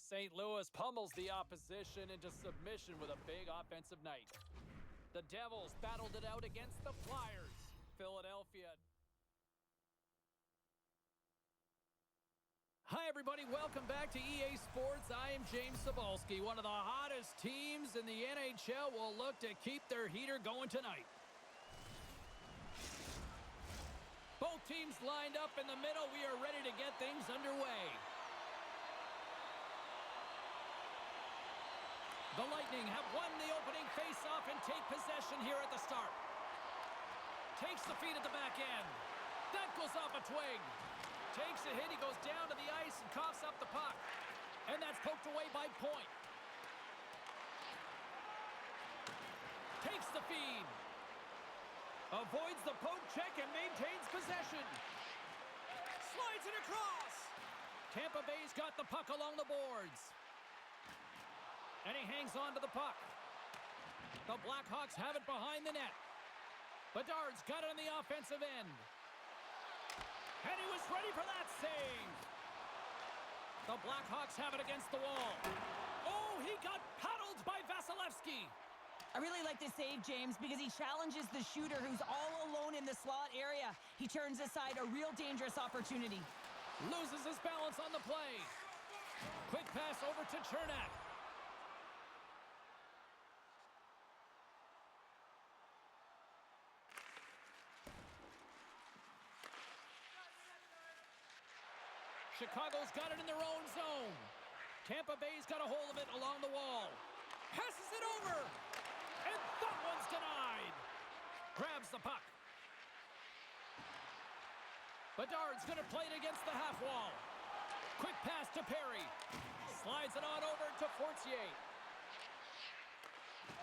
St. Louis pummels the opposition into submission with a big offensive night. The Devils battled it out against the Flyers. Philadelphia. Hi, everybody. Welcome back to EA Sports. I am James Cebulski. One of the hottest teams in the NHL will look to keep their heater going tonight. Both teams lined up in the middle. We are ready to get things underway. The Lightning have won the opening faceoff and take possession here at the start. Takes the feed at the back end. That goes off a twig. Takes a hit. He goes down to the ice and coughs up the puck. And that's poked away by Point. Takes the feed. Avoids the poke check and maintains possession. Slides it across. Tampa Bay's got the puck along the boards. And he hangs on to the puck. The Blackhawks have it behind the net. Bedard's got it on the offensive end. And he was ready for that save. The Blackhawks have it against the wall. Oh, he got paddled by Vasilevsky. I really like this save, James, because he challenges the shooter who's all alone in the slot area. He turns aside a real dangerous opportunity. Loses his balance on the play. Quick pass over to Chernak. Chicago's got it in their own zone. Tampa Bay's got a hold of it along the wall. Passes it over. And that one's denied. Grabs the puck. Bedard's going to play it against the half wall. Quick pass to Perry. Slides it on over to Fortier.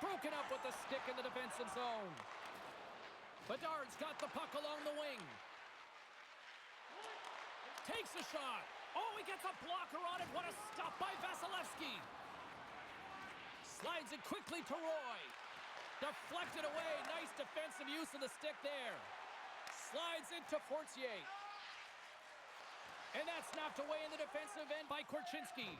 Broken up with the stick in the defensive zone. Bedard's got the puck along the wing. Takes a shot. Oh, he gets a blocker on it. What a stop by Vasilevsky. Slides it quickly to Roy. Deflected away. Nice defensive use of the stick there. Slides it to Fortier. And that's knocked away in the defensive end by Korchinski.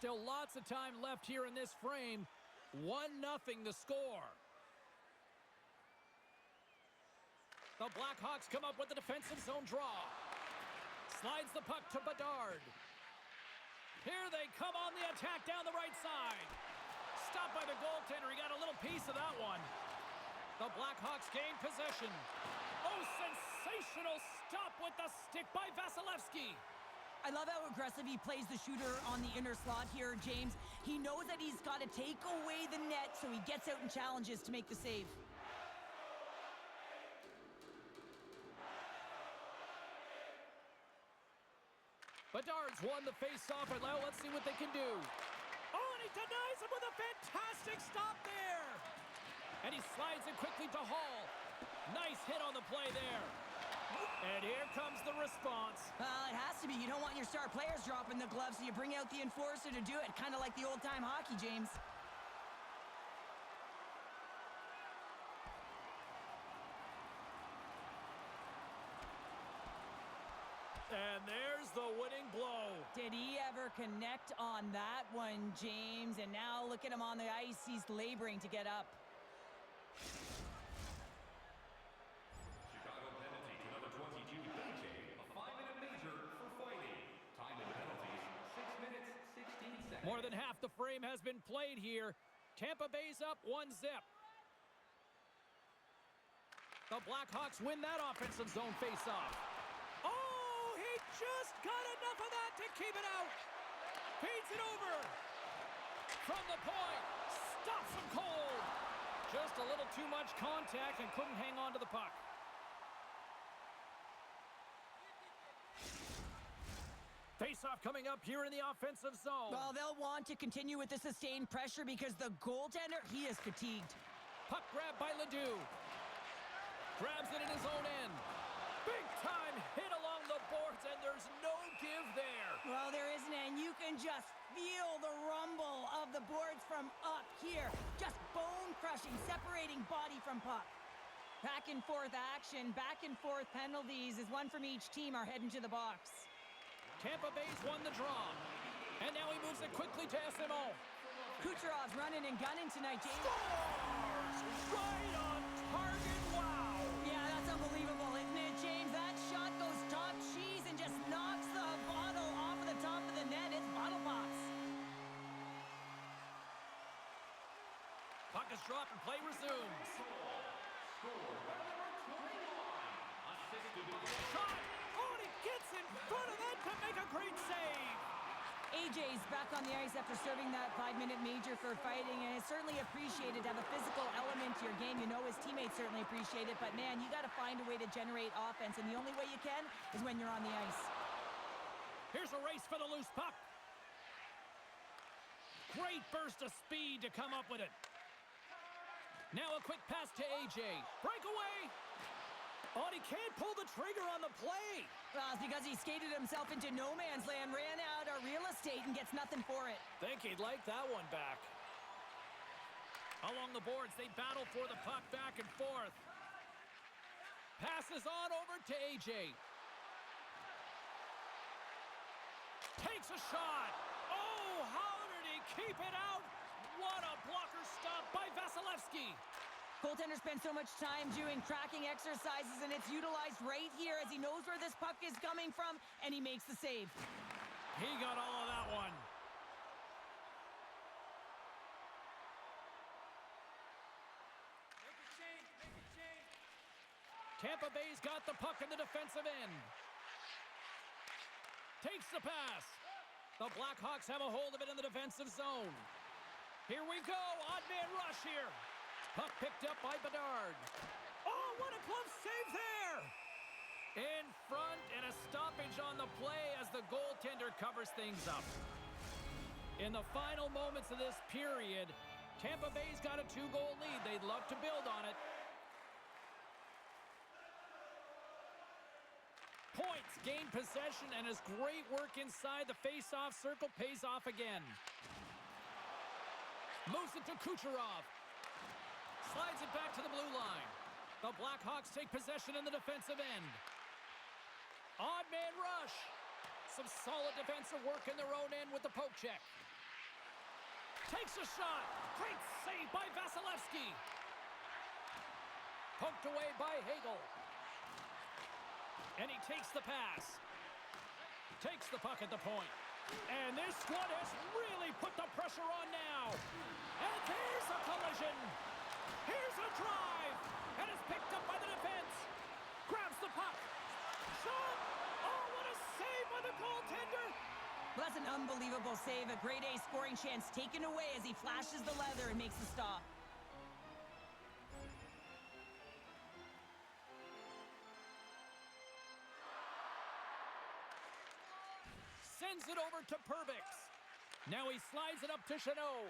Still lots of time left here in this frame. 1-0 the score. The Blackhawks come up with the defensive zone draw. Slides the puck to Bedard. Here they come on the attack down the right side. Stopped by the goaltender. He got a little piece of that one. The Blackhawks gain possession. Oh, sensational stop with the stick by Vasilevsky. I love how aggressive he plays the shooter on the inner slot here, James. He knows that he's got to take away the net, so he gets out and challenges to make the save. Bedard's won the face-off, and now let's see what they can do. Oh, and he denies him with a fantastic stop there. And he slides it quickly to Hall. Nice hit on the play there. And here comes the response. It has to be. You don't want your star players dropping the gloves, so you bring out the enforcer to do it. Kind of like the old-time hockey, James. And there's the winning blow. Did he ever connect on that one, James? And now look at him on the ice. He's laboring to get up. Chicago penalty to number 22, AJ. A 5-minute major for fighting. Time and penalties, 6 minutes, 16 seconds. More than half the frame has been played here. Tampa Bay's up 1-0. The Blackhawks win that offensive zone faceoff. Oh, he just got enough of that to keep it out. Feeds it over. From the point. Stops him cold. Just a little too much contact and couldn't hang on to the puck. Face-off coming up here in the offensive zone. Well, they'll want to continue with the sustained pressure because the goaltender, he is fatigued. Puck grab by Ledoux. Grabs it in his own end. Big time hit along the boards, and there's no give there. Well, there isn't, and you can just feel the rumble of the boards from up here. Just bone-crushing from puck. Back and forth action, back and forth penalties as one from each team are heading to the box. Tampa Bay's won the draw. And now he moves it quickly to SMO. Kucherov's running and gunning tonight, James. Scores! Right on target, wow! Yeah, that's unbelievable, isn't it, James? That shot goes top cheese and just knocks the bottle off of the top of the net. It's bottle pops. Puck is dropped and play resumes. Shot! Oh, and he gets in front of that to make a great save! AJ's back on the ice after serving that 5-minute major for fighting, and it's certainly appreciated to have a physical element to your game. You know his teammates certainly appreciate it, but man, you got to find a way to generate offense, and the only way you can is when you're on the ice. Here's a race for the loose puck. Great burst of speed to come up with it. Now a quick pass to AJ. Breakaway! Oh, and he can't pull the trigger on the play. Well, it's because he skated himself into no man's land, ran out of real estate, and gets nothing for it. Think he'd like that one back. Along the boards, they battle for the puck back and forth. Passes on over to AJ. Takes a shot. Oh, how did he keep it out? What a blocker stop by Vasilevsky. Goaltender spends so much time doing tracking exercises, and it's utilized right here as he knows where this puck is coming from, and he makes the save. He got all of that one. Make it change. Tampa Bay's got the puck in the defensive end. Takes the pass. The Blackhawks have a hold of it in the defensive zone. Here we go. Odd man rush here. Puck picked up by Bedard. Oh, what a glove save there! In front, and a stoppage on the play as the goaltender covers things up. In the final moments of this period, Tampa Bay's got a 2-goal lead. They'd love to build on it. Points, gain possession, and his great work inside the face-off circle pays off again. Moves it to Kucherov. Slides it back to the blue line. The Blackhawks take possession in the defensive end. Odd man rush. Some solid defensive work in their own end with the poke check. Takes a shot. Great save by Vasilevsky. Poked away by Hagel. And he takes the pass. Takes the puck at the point. And this one has really put the pressure on now. And there's a collision. Here's a drive. And it's picked up by the defense. Grabs the puck. Shot. Oh, what a save by the goaltender. Well, that's an unbelievable save. A grade A scoring chance taken away as he flashes the leather and makes the stop. Sends it over to Perbix. Now he slides it up to Chanot.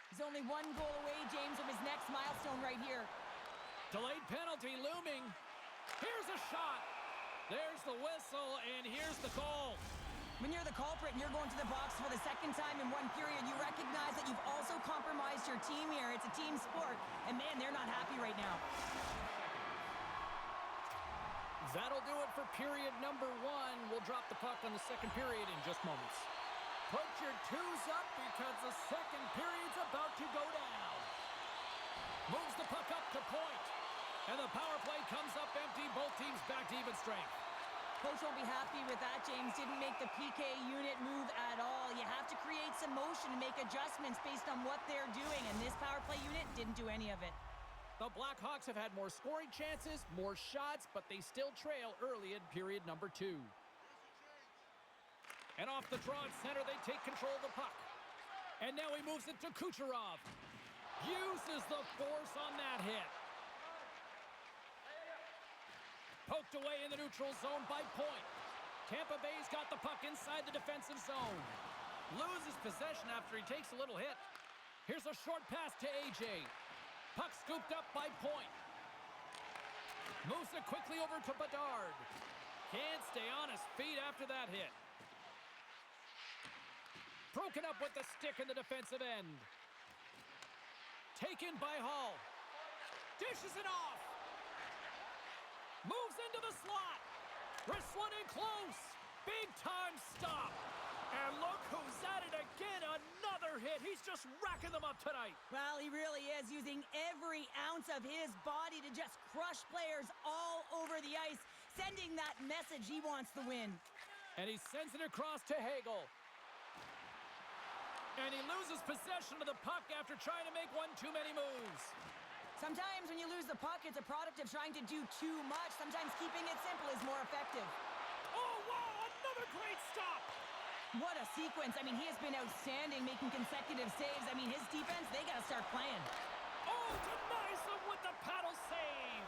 He's only 1 goal away, James, from his next milestone right here. Delayed penalty looming. Here's a shot. There's the whistle, and here's the call. When you're the culprit and you're going to the box for the second time in one period, you recognize that you've also compromised your team here. It's a team sport, and man, they're not happy right now. That'll do it for period number 1. We'll drop the puck on the second period in just moments. Put your twos up because the second period's about to go down. Moves the puck up to point. And the power play comes up empty. Both teams back to even strength. Coach won't be happy with that, James. Didn't make the PK unit move at all. You have to create some motion and make adjustments based on what they're doing, and this power play unit didn't do any of it. The Blackhawks have had more scoring chances, more shots, but they still trail early in period number 2. And off the draw at center, they take control of the puck. And now he moves it to Kucherov. Uses the force on that hit. Poked away in the neutral zone by Point. Tampa Bay's got the puck inside the defensive zone. Loses possession after he takes a little hit. Here's a short pass to AJ. Puck scooped up by Point. Moves it quickly over to Bedard. Can't stay on his feet after that hit. Broken up with the stick in the defensive end. Taken by Hall. Dishes it off. Moves into the slot. Wrists one in close. Big time stop. And look who's at it again. Another hit. He's just racking them up tonight. Well, he really is using every ounce of his body to just crush players all over the ice, sending that message he wants to win. And he sends it across to Hagel. And he loses possession of the puck after trying to make one too many moves. Sometimes when you lose the puck, it's a product of trying to do too much. Sometimes keeping it simple is more effective. Oh, wow, another great stop. What a sequence. I mean, he has been outstanding, making consecutive saves. I mean, his defense, they got to start playing. Oh, denies him with the paddle save.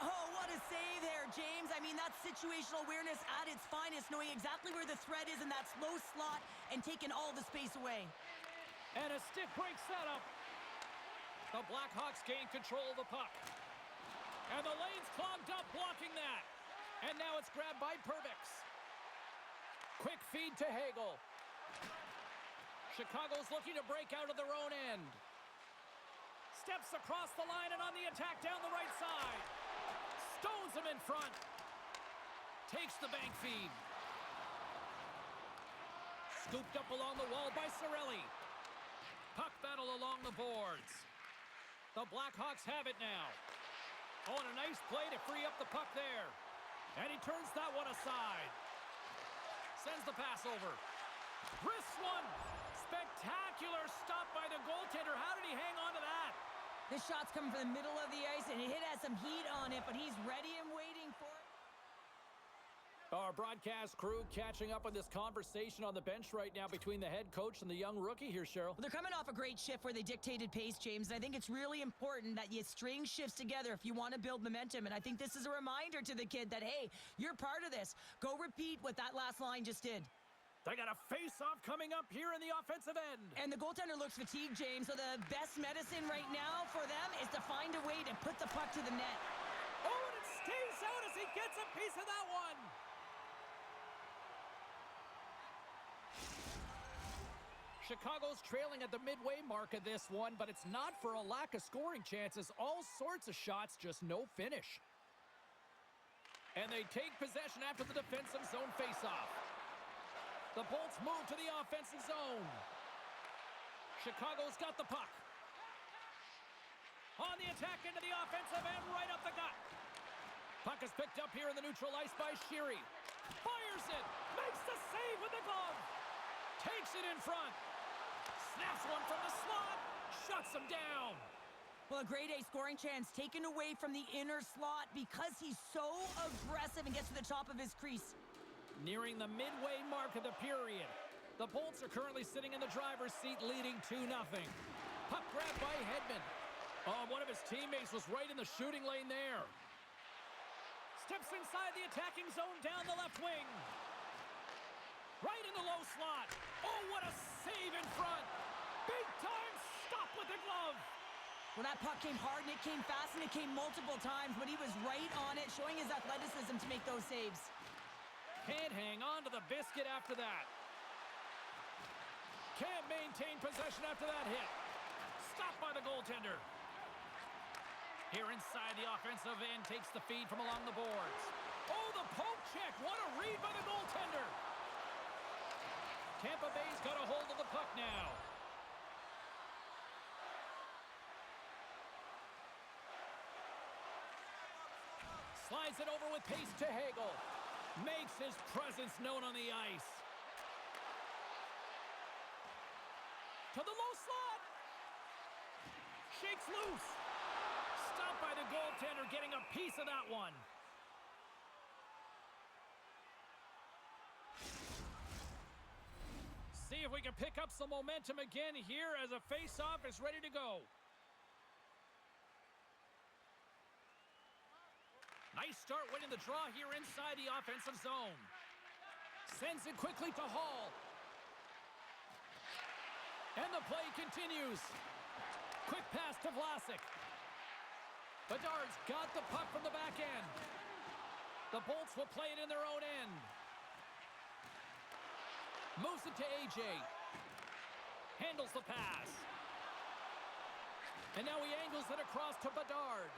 Oh, what a save there, James. I mean, that's situational awareness at its finest, knowing exactly where the threat is in that slow slot and taking all the space away. And a stick break setup. The Blackhawks gain control of the puck. And the lane's clogged up, blocking that. And now it's grabbed by Perbix. Quick feed to Hagel. Chicago's looking to break out of their own end. Steps across the line and on the attack down the right side. Stones him in front. Takes the bank feed. Scooped up along the wall by Cirelli. Puck battle along the boards. The Blackhawks have it now. Oh, and a nice play to free up the puck there. And he turns that one aside. Sends the pass over. Wrists one. Spectacular stop by the goaltender. How did he hang on to that? This shot's coming from the middle of the ice, and it has some heat on it, but he's ready and waiting for it. Our broadcast crew catching up on this conversation on the bench right now between the head coach and the young rookie here, Cheryl. Well, they're coming off a great shift where they dictated pace, James, and I think it's really important that you string shifts together if you want to build momentum, and I think this is a reminder to the kid that, hey, you're part of this. Go repeat what that last line just did. They got a face-off coming up here in the offensive end. And the goaltender looks fatigued, James, so the best medicine right now for them is to find a way to put the puck to the net. Oh, and it stays out as he gets a piece of that one. Chicago's trailing at the midway mark of this one, but it's not for a lack of scoring chances. All sorts of shots, just no finish. And they take possession after the defensive zone faceoff. The Bolts move to the offensive zone. Chicago's got the puck. On the attack into the offensive end, right up the gut. Puck is picked up here in the neutral ice by Sheary. Fires it, makes the save with the glove. Takes it in front. Snaps one from the slot. Shuts him down. Well, a grade A scoring chance taken away from the inner slot because he's so aggressive and gets to the top of his crease. Nearing the midway mark of the period. The Bolts are currently sitting in the driver's seat, leading 2-0. Puck grabbed by Hedman. Oh, one of his teammates was right in the shooting lane there. Steps inside the attacking zone down the left wing. Right in the low slot. Oh, what a save in front. Big time stop with the glove. Well, that puck came hard, and it came fast, and it came multiple times, but he was right on it, showing his athleticism to make those saves. Can't hang on to the biscuit after that. Can't maintain possession after that hit. Stopped by the goaltender. Here inside the offensive end, takes the feed from along the boards. Oh, the poke check. What a read by the goaltender. Tampa Bay's got a hold of the puck now. Slides it over with pace to Hagel. Makes his presence known on the ice. To the low slot. Shakes loose. Stopped by the goaltender, getting a piece of that one. See if we can pick up some momentum again here as a face-off is ready to go. Nice start winning the draw here inside the offensive zone. Sends it quickly to Hall. And the play continues. Quick pass to Vlasic. Bedard's got the puck from the back end. The Bolts will play it in their own end. Moves it to AJ. Handles the pass. And now he angles it across to Bedard.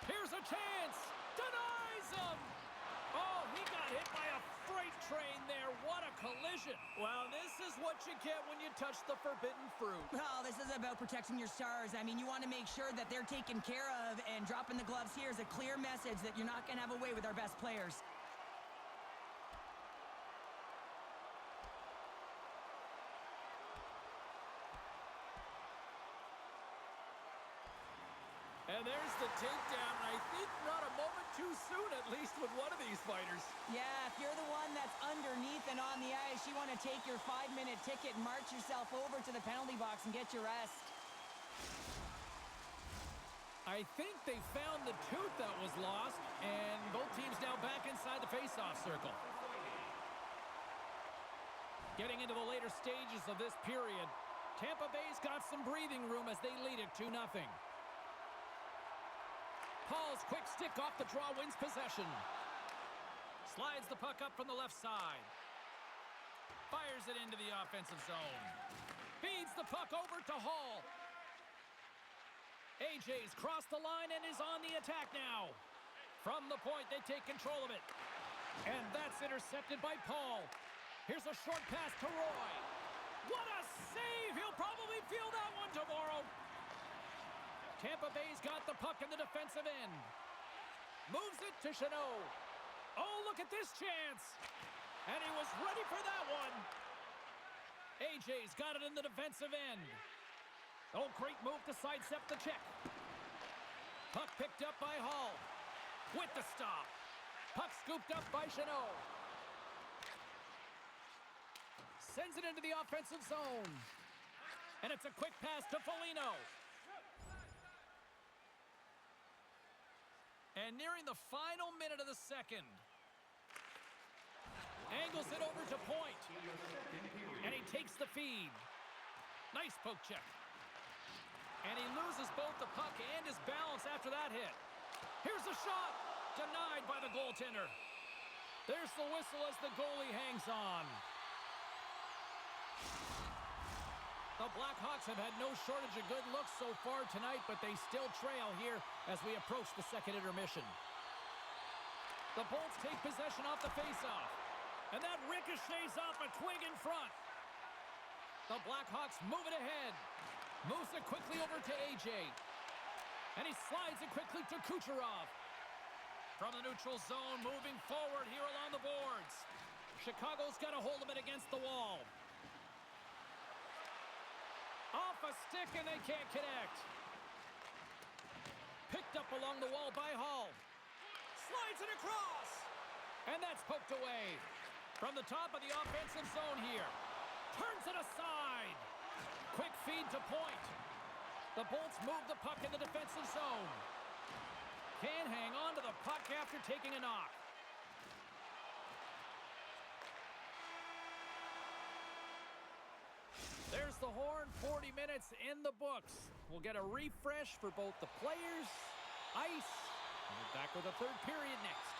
Here's a chance. Denies him. Oh, he got hit by a freight train there. What a collision. Well, this is what you get when you touch the forbidden fruit. Well, this is about protecting your stars. I mean, you want to make sure that they're taken care of, and dropping the gloves here is a clear message that you're not going to have a way with our best players. And there's the takedown, and I think not a moment too soon, at least with one of these fighters. Yeah, if you're the one that's underneath and on the ice, you want to take your 5-minute ticket and march yourself over to the penalty box and get your rest. I think they found the tooth that was lost, and both teams now back inside the face-off circle. Getting into the later stages of this period, Tampa Bay's got some breathing room as they lead it 2-0. Paul's quick stick off the draw wins possession. Slides the puck up from the left side. Fires it into the offensive zone. Feeds the puck over to Hall. AJ's crossed the line and is on the attack now. From the point, they take control of it. And that's intercepted by Paul. Here's a short pass to Roy. What a save! He'll probably feel that one tomorrow. Tampa Bay's got the puck in the defensive end. Moves it to Chanot. Oh, look at this chance. And he was ready for that one. AJ's got it in the defensive end. Oh, great move to sidestep the check. Puck picked up by Hall. With the stop. Puck scooped up by Chanot. Sends it into the offensive zone. And it's a quick pass to Foligno. And nearing the final minute of the second. Angles it over to point. And he takes the feed. Nice poke check. And he loses both the puck and his balance after that hit. Here's a shot. Denied by the goaltender. There's the whistle as the goalie hangs on. The Blackhawks have had no shortage of good looks so far tonight, but they still trail here as we approach the second intermission. The Bolts take possession off the faceoff, and that ricochets off a twig in front. The Blackhawks move it ahead. Moves it quickly over to AJ. And he slides it quickly to Kucherov. From the neutral zone, moving forward here along the boards. Chicago's got a hold of it against the wall. Off a stick, and they can't connect. Picked up along the wall by Hall. Slides it across. And that's poked away. From the top of the offensive zone here. Turns it aside. Quick feed to point. The Bolts move the puck in the defensive zone. Can't hang on to the puck after taking a knock. There's the horn, 40 minutes in the books. We'll get a refresh for both the players, ice, and we're back with the third period next.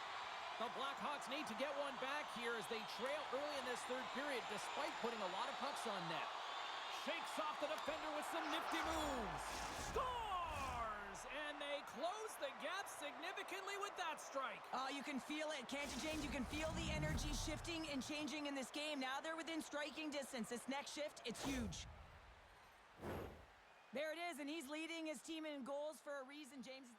The Blackhawks need to get one back here as they trail early in this third period despite putting a lot of pucks on net. Shakes off the defender with some nifty moves. Scores! And they close the gap significantly with that strike. You can feel it, can't you, James? You can feel the energy shifting and changing in this game. Now they're within striking distance. This next shift, it's huge. There it is, and he's leading his team in goals for a reason, James.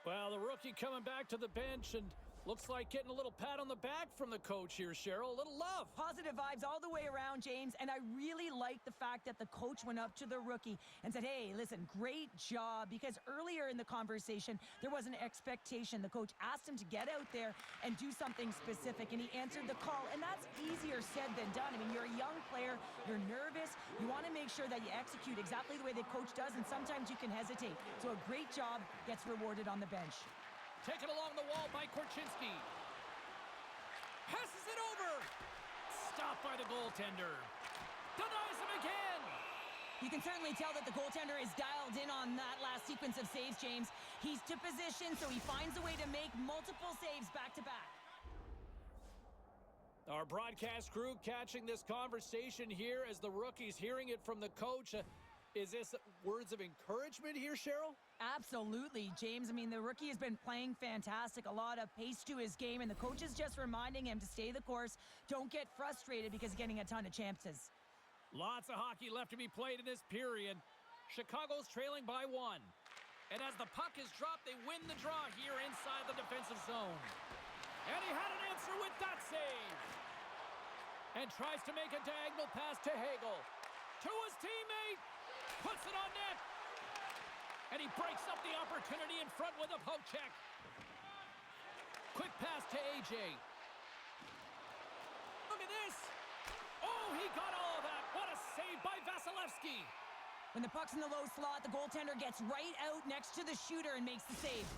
Well, the rookie coming back to the bench and looks like getting a little pat on the back from the coach here, Cheryl. A little love. Positive vibes all the way around, James. And I really like the fact that the coach went up to the rookie and said, hey, listen, great job. Because earlier in the conversation, there was an expectation. The coach asked him to get out there and do something specific, and he answered the call. And that's easier said than done. I mean, you're a young player. You're nervous. You want to make sure that you execute exactly the way the coach does, and sometimes you can hesitate. So a great job gets rewarded on the bench. Taken along the wall by Korchinski. Passes it over. Stopped by the goaltender. Denies him again. You can certainly tell that the goaltender is dialed in on that last sequence of saves, James. He's to position, so he finds a way to make multiple saves back-to-back. Our broadcast crew catching this conversation here as the rookies hearing it from the coach. Is this words of encouragement here, Cheryl? Absolutely, James. I mean, the rookie has been playing fantastic. A lot of pace to his game, and the coach is just reminding him to stay the course. Don't get frustrated because he's getting a ton of chances. Lots of hockey left to be played in this period. Chicago's trailing by 1. And as the puck is dropped, they win the draw here inside the defensive zone. And he had an answer with that save. And tries to make a diagonal pass to Hagel. To his teammate. Puts it on net. And he breaks up the opportunity in front with a poke check. Quick pass to AJ. Look at this. Oh, he got all of that. What a save by Vasilevsky. When the puck's in the low slot, the goaltender gets right out next to the shooter and makes the save.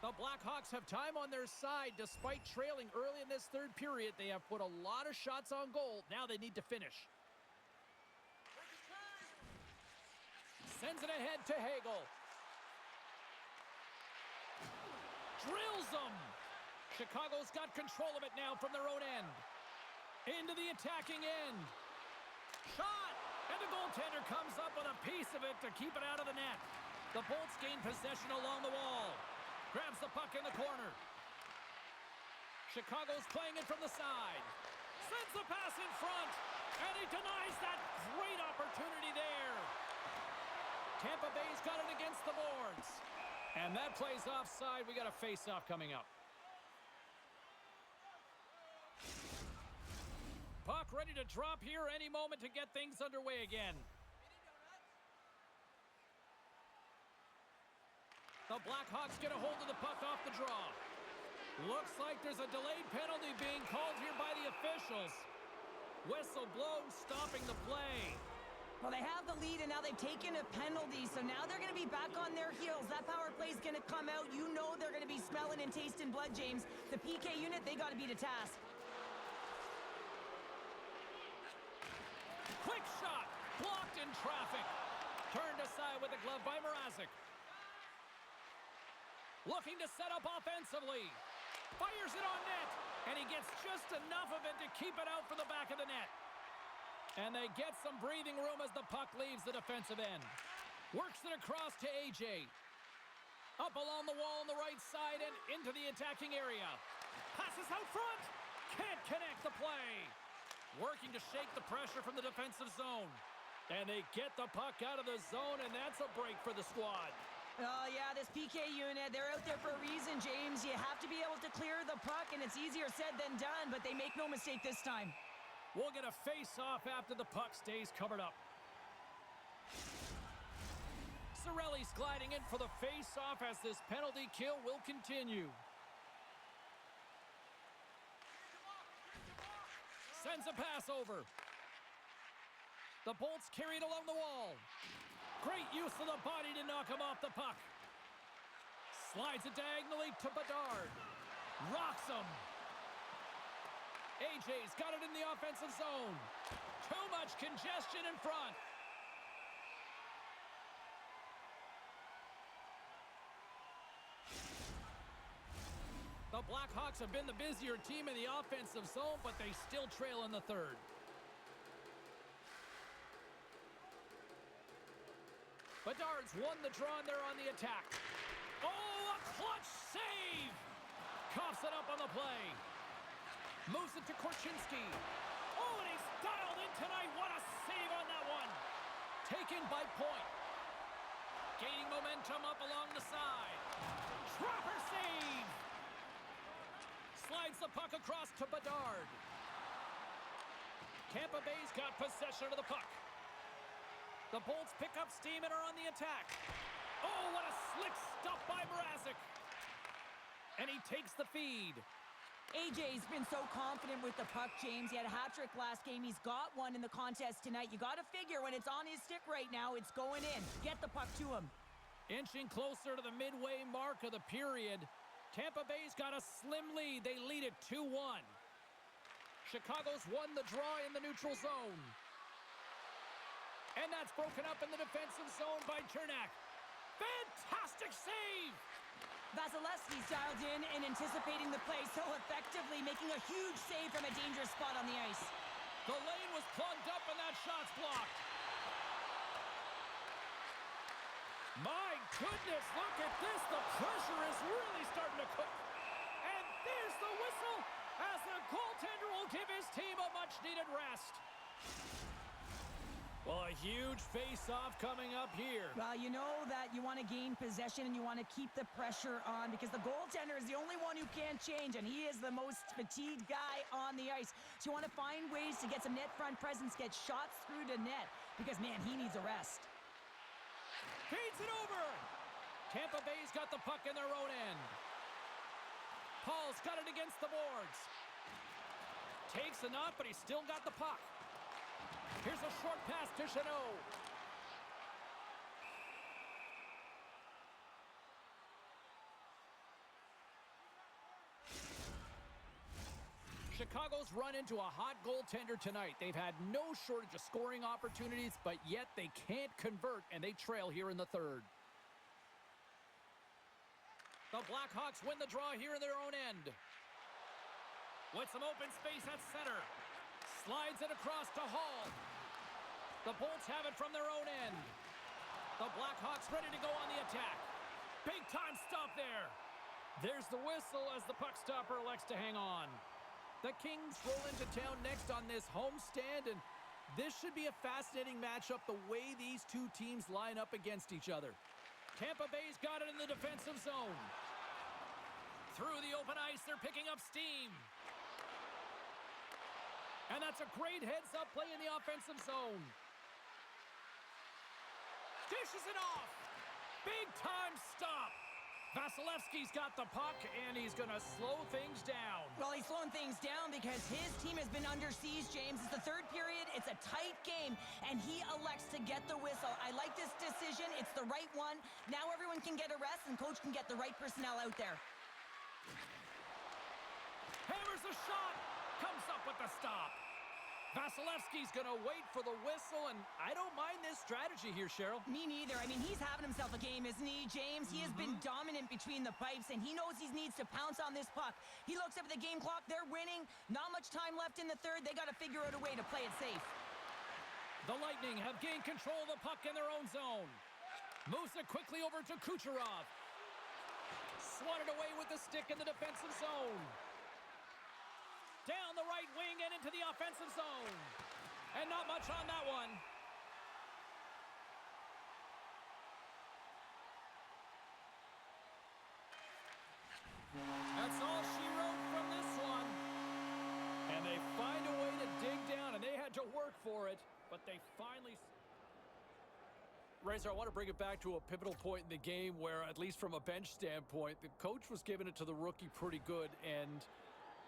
The Blackhawks have time on their side. Despite trailing early in this third period, they have put a lot of shots on goal. Now they need to finish. Sends it ahead to Hagel. Drills them. Chicago's got control of it now from their own end. Into the attacking end. Shot! And the goaltender comes up with a piece of it to keep it out of the net. The Bolts gain possession along the wall. Grabs the puck in the corner. Chicago's playing it from the side. Sends the pass in front. And he denies that great opportunity there. Tampa Bay's got it against the boards. And that plays offside. We got a face-off coming up. Puck ready to drop here any moment to get things underway again. The Blackhawks get a hold of the puck off the draw. Looks like there's a delayed penalty being called here by the officials. Whistle blown, stopping the play. Well, they have the lead, and now they've taken a penalty, so now they're going to be back on their heels. That power play is going to come out. You know they're going to be smelling and tasting blood, James. The PK unit, they got to beat a task. Quick shot, blocked in traffic. Turned aside with the glove by Mrazek. Looking to set up offensively. Fires it on net, and he gets just enough of it to keep it out for the back of the net. And they get some breathing room as the puck leaves the defensive end. Works it across to AJ. Up along the wall on the right side and into the attacking area. Passes out front. Can't connect the play. Working to shake the pressure from the defensive zone. And they get the puck out of the zone, and that's a break for the squad. Oh, yeah, this PK unit, they're out there for a reason, James. You have to be able to clear the puck, and it's easier said than done, but they make no mistake this time. We'll get a face-off after the puck stays covered up. Cirelli's gliding in for the face-off as this penalty kill will continue. Sends a pass over. The Bolts carried along the wall. Great use of the body to knock him off the puck. Slides it diagonally to Bedard. Rocks him. AJ's got it in the offensive zone. Too much congestion in front. The Blackhawks have been the busier team in the offensive zone, but they still trail in the third. Bedard's won the draw and they're on the attack. Oh, a clutch save! Coughs it up on the play. Moves it to Korchinski. Oh, and he's dialed in tonight. What a save on that one. Taken by Point. Gaining momentum up along the side. Trapper save! Slides the puck across to Bedard. Tampa Bay's got possession of the puck. The Bolts pick up steam and are on the attack. Oh, what a slick stop by Mrazek. And he takes the feed. AJ's been so confident with the puck, James. He had a hat-trick last game. He's got one in the contest tonight. You got to figure when it's on his stick right now, it's going in. Get the puck to him. Inching closer to the midway mark of the period. Tampa Bay's got a slim lead. They lead it 2-1. Chicago's won the draw in the neutral zone. And that's broken up in the defensive zone by Chernak. Fantastic save! Vasilevsky's dialed in and anticipating the play so effectively, making a huge save from a dangerous spot on the ice. The lane was plugged up and that shot's blocked. My goodness, look at this. The pressure is really starting to cook. And there's the whistle as the goaltender will give his team a much-needed rest. Well, a huge face-off coming up here. Well, you know that you want to gain possession and you want to keep the pressure on because the goaltender is the only one who can't change, and he is the most fatigued guy on the ice. So you want to find ways to get some net front presence, get shots through to net because, man, he needs a rest. Feeds it over. Tampa Bay's got the puck in their own end. Paul's got it against the boards. Takes a knot, but he's still got the puck. Here's a short pass to Chanot. Chicago's run into a hot goaltender tonight. They've had no shortage of scoring opportunities, but yet they can't convert, and they trail here in the third. The Blackhawks win the draw here in their own end. With some open space at center. Slides it across to Hall. The Bolts have it from their own end. The Blackhawks ready to go on the attack. Big time stop there. There's the whistle as the puck stopper elects to hang on. The Kings roll into town next on this homestand, and this should be a fascinating matchup the way these two teams line up against each other. Tampa Bay's got it in the defensive zone. Through the open ice, they're picking up steam. And that's a great heads-up play in the offensive zone. Dishes it off. Big-time stop. Vasilevsky's got the puck, and he's going to slow things down. Well, he's slowing things down because his team has been under siege, James. It's the third period. It's a tight game, and he elects to get the whistle. I like this decision. It's the right one. Now everyone can get a rest, and coach can get the right personnel out there. Hammers a shot. Comes up with the stop. Vasilevsky's going to wait for the whistle, and I don't mind this strategy here, Cheryl. Me neither. I mean, he's having himself a game, isn't he, James? He has been dominant between the pipes, and he knows he needs to pounce on this puck. He looks up at the game clock. They're winning. Not much time left in the third. They got to figure out a way to play it safe. The Lightning have gained control of the puck in their own zone. Moves it quickly over to Kucherov. Swatted away with the stick in the defensive zone. Down the right wing and into the offensive zone. And not much on that one. That's all she wrote from this one. And they find a way to dig down, and they had to work for it, but they finally... Razor, I want to bring it back to a pivotal point in the game where, at least from a bench standpoint, the coach was giving it to the rookie pretty good, and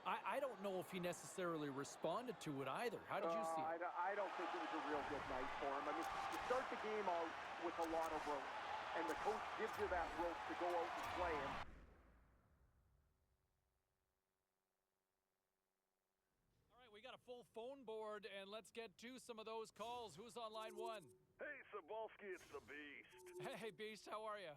I don't know if he necessarily responded to it either. How did you see it? I don't think it was a real good night for him. I mean, you start the game out with a lot of rope, and the coach gives you that rope to go out and play him. All right, we got a full phone board, and let's get to some of those calls. Who's on line one? Hey, Sabalski, it's the Beast. Hey, Beast, how are you?